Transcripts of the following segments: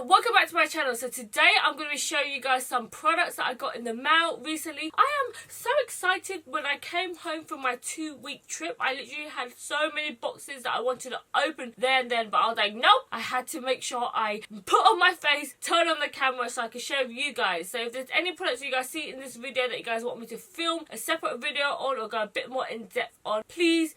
welcome back to my channel. So today I'm going to be showing you guys some products that I got in the mail recently. I am so excited. When I came home from my 2-week trip, I literally had so many boxes that I wanted to open there and then, but I was like, nope, I had to make sure I put on my face, turn on the camera so I can show you guys. So if there's any products you guys see in this video that you guys want me to film a separate video on or go a bit more in depth on, please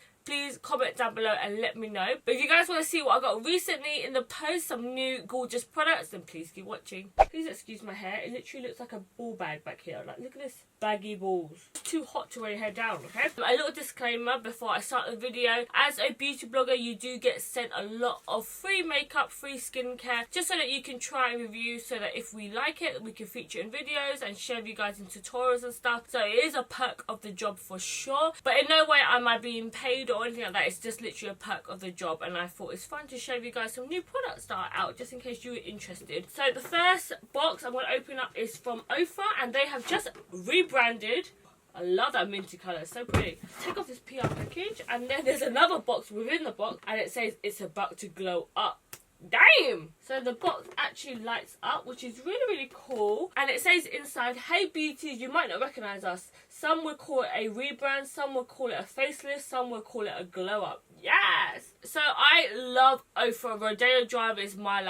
comment down below and let me know. But if you guys want to see what I got recently in the post, some new gorgeous products, then please keep watching. Please excuse my hair, it literally looks like a ball bag back here. Like, look at this baggy balls. It's too hot to wear your hair down, okay? A little disclaimer before I start the video. As a beauty blogger, you do get sent a lot of free makeup, free skincare, just so that you can try and review, so that if we like it, we can feature in videos and share with you guys in tutorials and stuff. So it is a perk of the job for sure. But in no way am I being paid or anything like that. It's just literally a perk of the job, and I thought it's fun to show you guys some new products that are out, just in case you were interested. So the first box I'm going to open up is from Oprah, and they have just rebranded. I love that minty colour, it's so pretty. Take off this PR package, and then there's another box within the box, and it says it's about to glow up. Damn! So the box actually lights up, which is really cool. And it says inside, hey beauties, you might not recognise us. Some would call it a rebrand, some would call it a facelift, some would call it a glow up. Yes! So I love Oprah. Rodeo Drive is my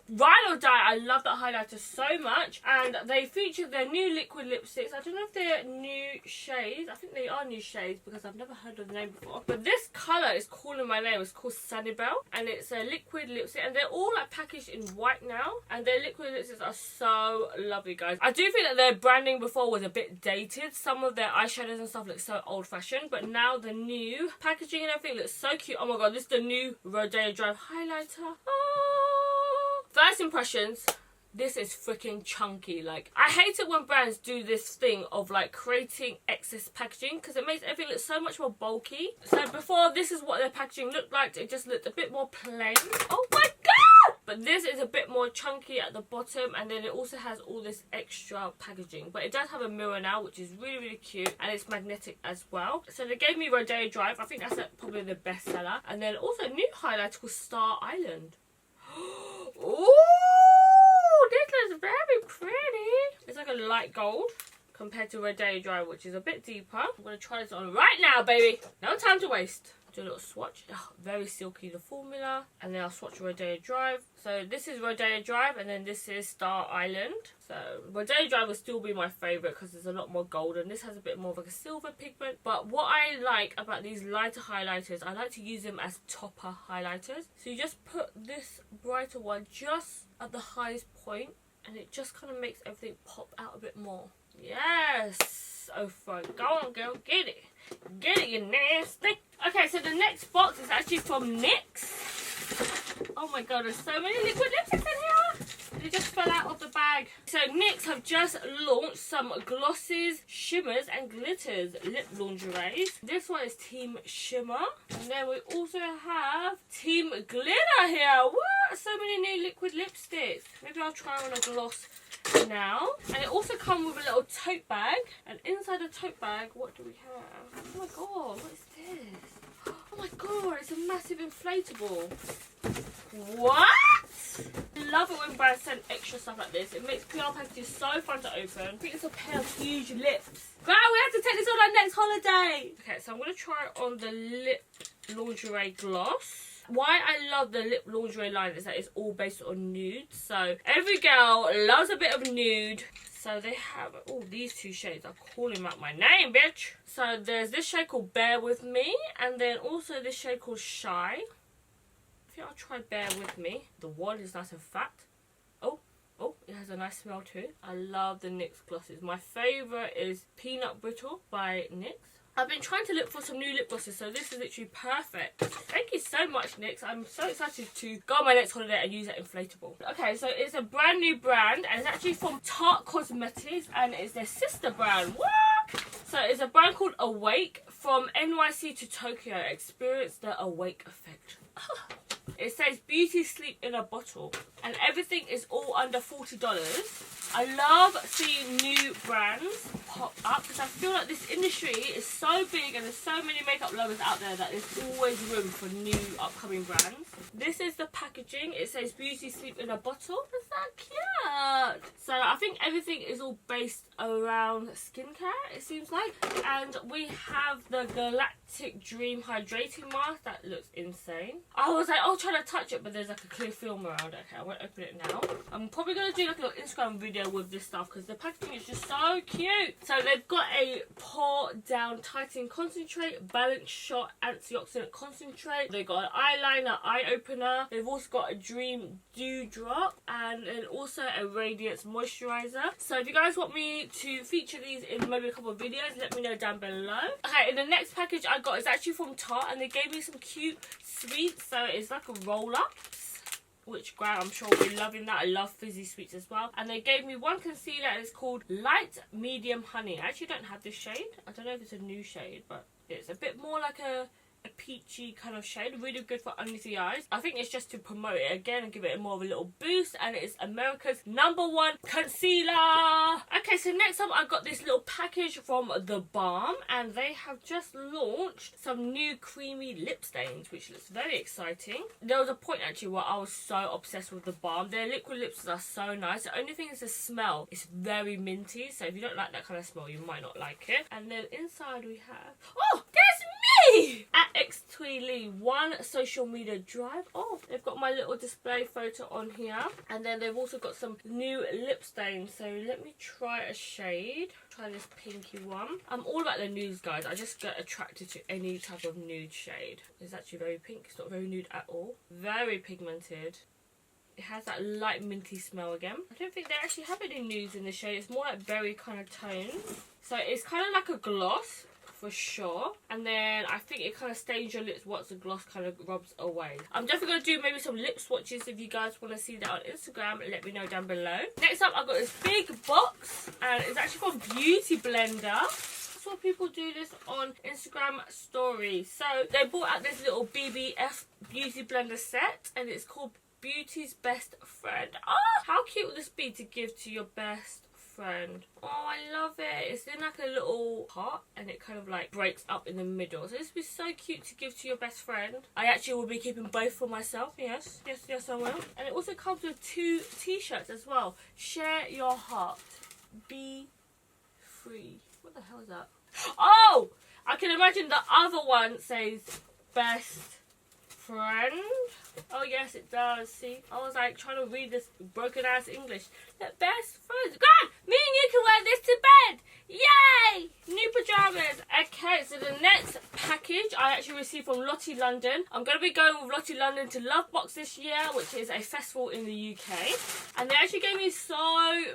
ride or die. I love that highlighter so much, and they feature their new liquid lipsticks. I don't know if they're new shades. I think they are new shades because I've never heard of the name before. But this colour is calling my name. It's called Sunnybell, and it's a liquid lipstick, and they're all packaged in white now, and their liquid lipsticks are so lovely, guys. I do think that their branding before was a bit dated. Some of their eyeshadows and stuff look so old-fashioned, but now the new packaging and everything looks so cute. Oh my god, this is the new Rodeo Drive highlighter. First impressions, this is freaking chunky. Like, I hate it when brands do this thing of creating excess packaging, because it makes everything look so much more bulky. So before, this is what their packaging looked like. It just looked a bit more plain. Oh my god! But this is a bit more chunky at the bottom, and then it also has all this extra packaging. But it does have a mirror now, which is really cute, and it's magnetic as well. So they gave me Rodeo Drive. I think that's probably the best seller. And then also a new highlighter called Star Island. Ooh, this looks very pretty. It's like a light gold compared to Rodeo Drive, which is a bit deeper. I'm going to try this on right now, baby. No time to waste. Do a little swatch. Oh, very silky, the formula. And then I'll swatch Rodeo Drive. So this is Rodeo Drive, and then this is Star Island. So Rodeo Drive will still be my favourite because there's a lot more gold, and this has a bit more of a silver pigment. But what I like about these lighter highlighters, I like to use them as topper highlighters. So you just put this brighter one just at the highest point, and it just kind of makes everything pop out a bit more. Yes! Oh, fun. Go on, girl. Get it. Get it, you nasty. Okay, so the next box is actually from NYX. Oh my god, there's so many liquid lipsticks in here. They just fell out of the bag. So NYX have just launched some glosses, shimmers and glitters lip lingerie. This one is Team Shimmer. And then we also have Team Glitter here. What? So many new liquid lipsticks. Maybe I'll try on a gloss now. And it also comes with a little tote bag, and inside the tote bag, what do we have? Oh my god, what is this? Oh my god, it's a massive inflatable. What? I love it when brands send extra stuff like this. It makes PR packages so fun to open. I think it's a pair of huge lips. Wow, we have to take this on our next holiday. Okay, so I'm going to try it on the lip lingerie gloss. Why I love the lip lingerie line is that it's all based on nude. So every girl loves a bit of nude. So they have, oh, these two shades are calling out my name, bitch. So there's this shade called Bear With Me, and then also this shade called Shy. I think I'll try Bear With Me. The wand is nice and fat. Oh, it has a nice smell too. I love the NYX glosses. My favourite is Peanut Brittle by NYX. I've been trying to look for some new lip glosses, so this is literally perfect. Thank you so much, NYX. I'm so excited to go on my next holiday and use that inflatable. Okay, so it's a brand new brand, and it's actually from Tarte Cosmetics, and it's their sister brand. What? So it's a brand called Awake. From NYC to Tokyo, experience the Awake effect. It says beauty sleep in a bottle, and everything is all under $40. I love seeing new brands pop up because I feel like this industry is so big and there's so many makeup lovers out there that there's always room for new upcoming brands. This is the packaging. It says Beauty Sleep in a bottle. Is that cute? So I think everything is all based around skincare, it seems like. And we have the Galactic Dream Hydrating Mask. That looks insane. I was like, I'll try to touch it, but there's like a clear film around it. Okay, I won't open it now. I'm probably going to do like a little Instagram video with this stuff because the packaging is just so cute. So they've got a Pore Down Tightening Concentrate, Balance Shot Antioxidant Concentrate. They've got an eyeliner, eye opener. They've also got a Dream Dew Drop and then also a Radiance Moisturizer. So if you guys want me to feature these in maybe a couple of videos, let me know down below. Okay, and the next package I got is actually from Tarte, and they gave me some cute sweets. So it's like a roll-up, which great, I'm sure we'll be loving that. I love fizzy sweets as well. And they gave me one concealer, and it's called Light Medium Honey. I actually don't have this shade. I don't know if it's a new shade, but it's a bit more like a peachy kind of shade. Really good for underneath the eyes. I think it's just to promote it again and give it more of a little boost, and it's America's #1 concealer. Okay, so next up I got this little package from the Balm, and they have just launched some new creamy lip stains, which looks very exciting. There was a point actually where I was so obsessed with the Balm. Their liquid lipsticks are so nice. The only thing is the smell. It's very minty, so if you don't like that kind of smell, you might not like it. And then inside we have, oh, there's me at Thuy 1 social media drive. Oh, they've got my little display photo on here, and then they've also got some new lip stains. So let me try a shade. Try this pinky one. I'm all about the nudes, guys. I just get attracted to any type of nude shade. It's actually very pink. It's not very nude at all. Very pigmented. It has that light minty smell again. I don't think they actually have any nudes in the shade. It's more like berry kind of tone. So it's kind of like a gloss for sure, and then I think it kind of stains your lips once the gloss kind of rubs away. I'm definitely going to do maybe some lip swatches. If you guys want to see that on Instagram, let me know down below. Next up, I've got this big box, and it's actually from Beauty Blender. That's why people do this on Instagram stories. So they brought out this little BBF Beauty Blender set, and it's called Beauty's Best Friend. Oh, how cute would this be to give to your best friend? Oh, I love it. It's in like a little pot, and it kind of like breaks up in the middle. So this would be so cute to give to your best friend. I actually will be keeping both for myself. Yes, I will. And it also comes with 2 t-shirts as well. Share your heart. Be free. What the hell is that? Oh, I can imagine the other one says best friend. Oh yes, it does. See, I was like trying to read this broken ass English. The best friends. God, me and you can wear this to bed. Yay! New pajamas. Okay, so the next package I actually received from Lottie London. I'm going to be going with Lottie London to Lovebox this year, which is a festival in the UK. And they actually gave me so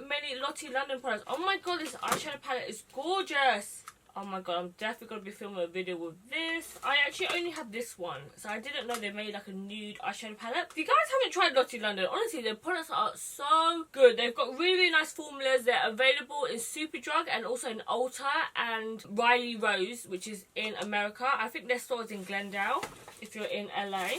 many Lottie London products. Oh my god, this eyeshadow palette is gorgeous. Oh my god, I'm definitely going to be filming a video with this. I actually only have this one, so I didn't know they made like a nude eyeshadow palette. If you guys haven't tried Lottie London, honestly, their products are so good. They've got really, really nice formulas. They're available in Superdrug and also in Ulta and Riley Rose, which is in America. I think their store is in Glendale if you're in LA.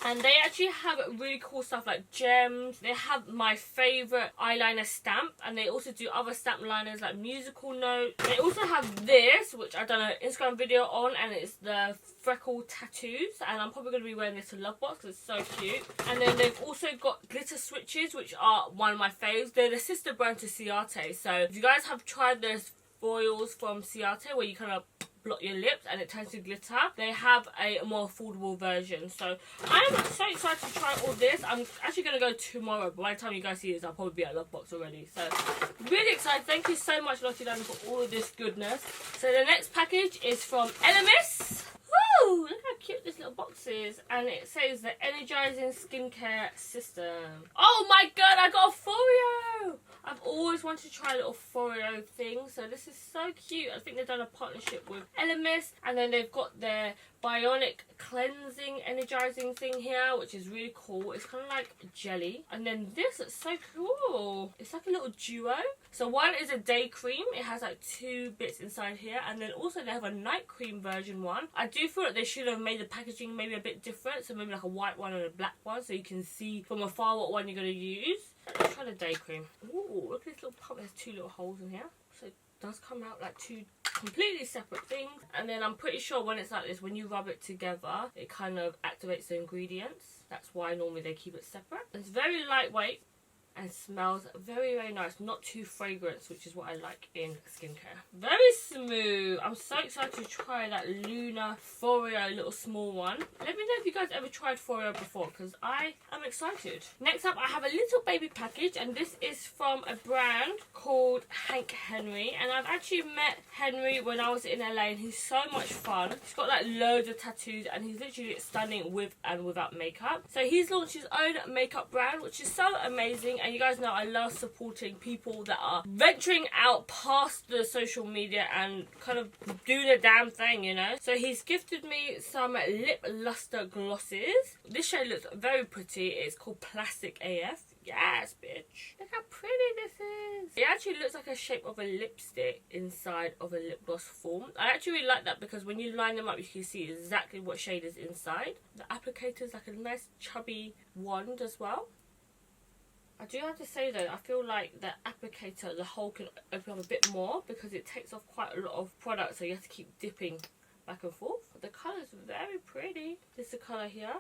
And they actually have really cool stuff like gems. They have my favourite eyeliner stamp, and they also do other stamp liners like Musical Note. They also have this, which I've done an Instagram video on, and it's the Freckle Tattoos, and I'm probably going to be wearing this to Lovebox because it's so cute. And then they've also got glitter switches, which are one of my faves. They're the sister brand to Ciate, so if you guys have tried those foils from Ciate where you kind of block your lips and it turns to glitter, they have a more affordable version. So I'm so excited to try all this. I'm actually going to go tomorrow, but by the time you guys see this, I'll probably be at Lovebox already. So really excited. Thank you so much, Lottie London, for all of this goodness. So the next package is from Vietnamese. Woo! Look how cute this little box is. And it says the Energizing Skincare System. Oh my god, I got a Foreo! I've always wanted to try a little Foreo thing, so this is so cute. I think they've done a partnership with Elemis, and then they've got their bionic cleansing energizing thing here, which is really cool. It's kind of like jelly, and then this is so cool. It's like a little duo. So one is a day cream. It has like 2 bits inside here, and then also they have a night cream version one. I do feel like they should have made the packaging maybe a bit different, so maybe like a white one and a black one, so you can see from afar what one you're going to use. Let's try the day cream. Ooh, look at this little pump. There's 2 little holes in here, so it does come out like 2 completely separate things. And then I'm pretty sure when it's like this, when you rub it together, it kind of activates the ingredients. That's why normally they keep it separate. It's very lightweight and smells very, very nice. Not too fragrant, which is what I like in skincare. Very smooth. I'm so excited to try that Luna Foreo little small one. Let me know if you guys ever tried Foreo before, because I am excited. Next up, I have a little baby package, and this is from a brand called Hank Henry. And I've actually met Henry when I was in LA, and he's so much fun. He's got like loads of tattoos, and he's literally stunning with and without makeup. So he's launched his own makeup brand, which is so amazing. And you guys know I love supporting people that are venturing out past the social media and kind of doing a damn thing, you know. So he's gifted me some lip luster glosses. This shade looks very pretty. It's called Plastic AF. Yes, bitch. Look how pretty this is. It actually looks like a shape of a lipstick inside of a lip gloss form. I actually really like that because when you line them up, you can see exactly what shade is inside. The applicator is like a nice chubby wand as well. I do have to say though, I feel like the applicator, the hole can open up a bit more because it takes off quite a lot of product, so you have to keep dipping back and forth. But the colour is very pretty. This is the colour here.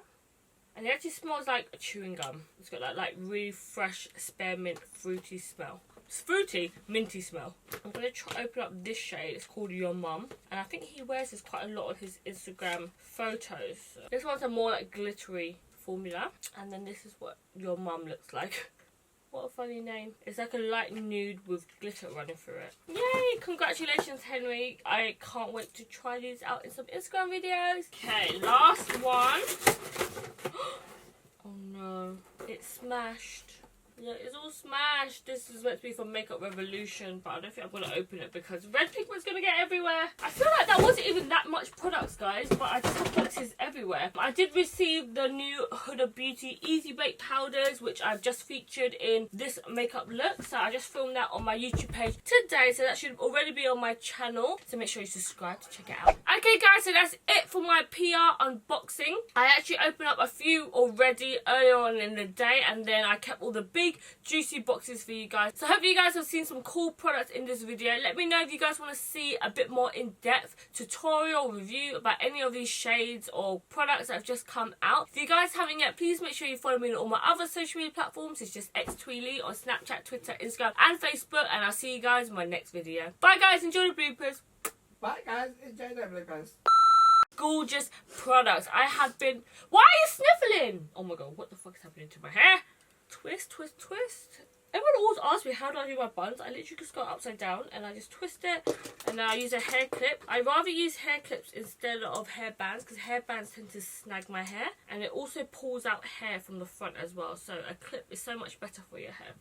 And it actually smells like chewing gum. It's got that like really fresh spearmint fruity smell. It's fruity, minty smell. I'm going to open up this shade. It's called Your Mum. And I think he wears this quite a lot on his Instagram photos. So this one's a more like glittery formula. And then this is what Your Mum looks like. What a funny name. It's like a light nude with glitter running through it. Yay! Congratulations, Henry. I can't wait to try these out in some Instagram videos. Okay, last one. Oh no. It's smashed. Yeah, it's all smashed. This is meant to be for Makeup Revolution, but I don't think I'm going to open it because red pigment's going to get everywhere. I feel like that wasn't even that much products, guys, but I just have boxes everywhere. I did receive the new Hooda Beauty Easy Bake Powders, which I've just featured in this makeup look. So I just filmed that on my YouTube page today, so that should already be on my channel. So make sure you subscribe to check it out. Okay, guys, so that's it for my PR unboxing. I actually opened up a few already earlier on in the day, and then I kept all the big juicy boxes for you guys. So hopefully you guys have seen some cool products in this video. Let me know if you guys want to see a bit more in-depth tutorial review about any of these shades or products that have just come out. If you guys haven't yet, please make sure you follow me on all my other social media platforms. It's just xtweely on Snapchat, Twitter, Instagram and Facebook, and I'll see you guys in my next video. Bye guys, enjoy the bloopers. Bye guys, enjoy the bloopers. Gorgeous products. I have been... Why are you sniffling? Oh my god, what the fuck is happening to my hair? Twist, twist, twist. Everyone always asks me how do I do my buns. I literally just go upside down and I just twist it, and then I use a hair clip. I rather use hair clips instead of hair bands because hair bands tend to snag my hair, and it also pulls out hair from the front as well. So a clip is so much better for your hair.